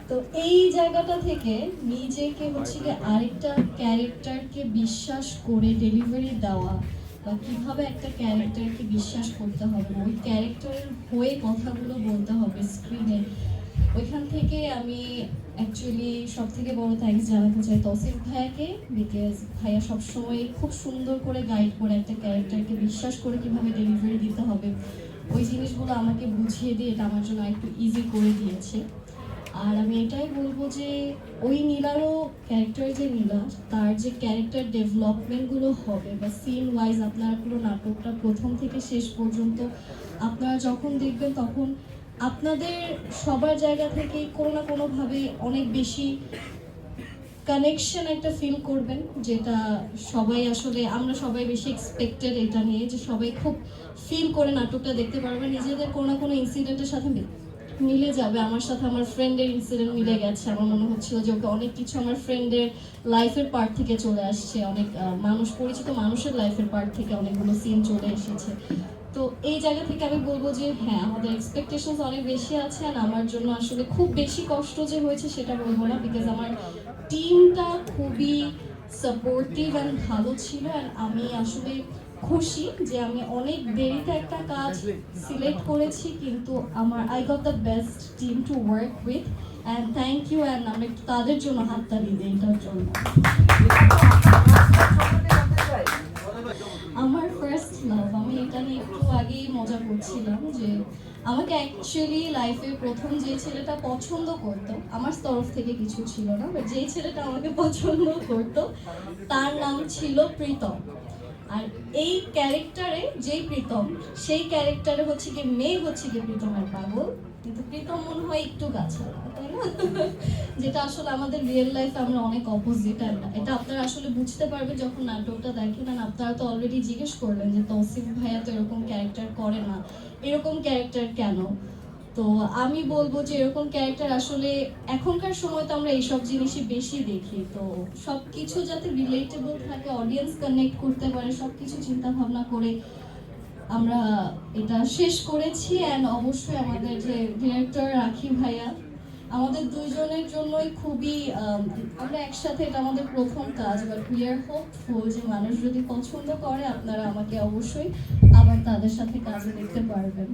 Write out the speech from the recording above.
তো এই জায়গাটা থেকে নিজেকে হচ্ছে কি আরেকটা ক্যারেক্টারকে বিশ্বাস করে ডেলিভারি দেওয়া বা কিভাবে একটা ক্যারেক্টারকে বিশ্বাস করতে হবে, ওই ক্যারেক্টারের হয়ে কথাগুলো বলতে হবে স্ক্রিনে, ওইখান থেকে আমি অ্যাকচুয়ালি সব থেকে বড় থ্যাঙ্কস জানাতে চাই তৌসিফ ভাইয়াকে। বিকজ ভাইয়া সবসময় খুব সুন্দর করে গাইড করে একটা ক্যারেক্টারকে বিশ্বাস করে কিভাবে ডেলিভারি দিতে হবে ওই জিনিসগুলো আমাকে বুঝিয়ে দিয়ে এটা আমার জন্য একটু ইজি করে দিয়েছে। আর আমি এটাই বলবো যে ওই নীলারও ক্যারেক্টার যে নীলা, তার যে ক্যারেক্টার ডেভেলপমেন্টগুলো হবে বা সিন ওয়াইজ আপনারা পুরো নাটকটা প্রথম থেকে শেষ পর্যন্ত আপনারা যখন দেখবেন তখন আপনাদের সবার জায়গা থেকেই কোনো না কোনোভাবে অনেক বেশি কানেকশন একটা ফিল করবেন, যেটা সবাই আসলে আমরা সবাই বেশি এক্সপেক্টেড এটা নিয়ে যে সবাই খুব ফিল করে নাটকটা দেখতে পারবে, নিজেদের কোনো না কোনো ইনসিডেন্টের সাথে মিলে যাবে। আমার সাথে আমার ফ্রেন্ডের ইনসিডেন্ট মিলে গেছে, আমার মনে হচ্ছিল যে ওকে অনেক কিছু আমার ফ্রেন্ডের লাইফের পার্ট থেকে চলে আসছে, অনেক মানুষ পরিচিত মানুষের লাইফের পার্ট থেকে অনেকগুলো সিন চলে এসেছে। তো এই জায়গা থেকে আমি বলবো যে হ্যাঁ, আমাদের এক্সপেকটেশনস অনেক বেশি আছে। আর আমার জন্য আসলে খুব বেশি কষ্ট যে হয়েছে সেটা বলবো না, বিকজ আমার টিমটা খুবই সাপোর্টিভ অ্যান্ড ভালো ছিল। অ্যান্ড আমি আসলে খুশি যে আমি অনেক দেরিতে একটা কাজ সিলেক্ট করেছি, কিন্তু আমার I got the best team to work with. And thank you. And আমরা একটু তাদের জন্য হাততালি দিই এটার জন্য। আমার ফার্স্ট লাভ, আমি এটা নিয়ে একটু আগেই মজা করছিলাম যে আমাকে অ্যাকচুয়ালি লাইফে প্রথম যে ছেলেটা পছন্দ করতো, আমার তরফ থেকে কিছু ছিল না, বাট যে ছেলেটা আমাকে পছন্দ করতো তার নাম ছিল প্রীতম। আর এই ক্যারেক্টারে যেই প্রীতম, সেই ক্যারেক্টারে হচ্ছে কি মেয়ে হচ্ছে কি প্রীতমের পাগল, কিন্তু প্রীতম মনে হয় একটু গাছা, তাই না? যেটা আসলে আমাদের রিয়েল লাইফে আমরা অনেক অপোজিট। এটা আপনারা আসলে বুঝতে পারবেন যখন নাটকটা দেখেন। আর আপনারা তো অলরেডি জিজ্ঞেস করলেন যে তৌসিফ ভাইয়া তো এরকম ক্যারেক্টার করে না, এরকম ক্যারেক্টার কেন? তো আমি বলবো যে এরকম ক্যারেক্টার আসলে এখনকার সময় তো আমরা এইসব জিনিসই বেশি দেখি, তো সবকিছু যাতে রিলেটেবল থাকে, অডিয়েন্স কানেক্ট করতে পারে, সবকিছু চিন্তা ভাবনা করে আমরা এটা শেষ করেছি। অ্যান্ড অবশ্যই আমাদের যে ডিরেক্টর রাখি ভাইয়া, আমাদের দুইজনের জন্যই খুবই আমরা একসাথে, এটা আমাদের প্রথম কাজ, বাট উই আর হোপফুল যে মানুষ যদি পছন্দ করে আপনারা আমাকে অবশ্যই আবার তাদের সাথে কাজে দেখতে পারবেন।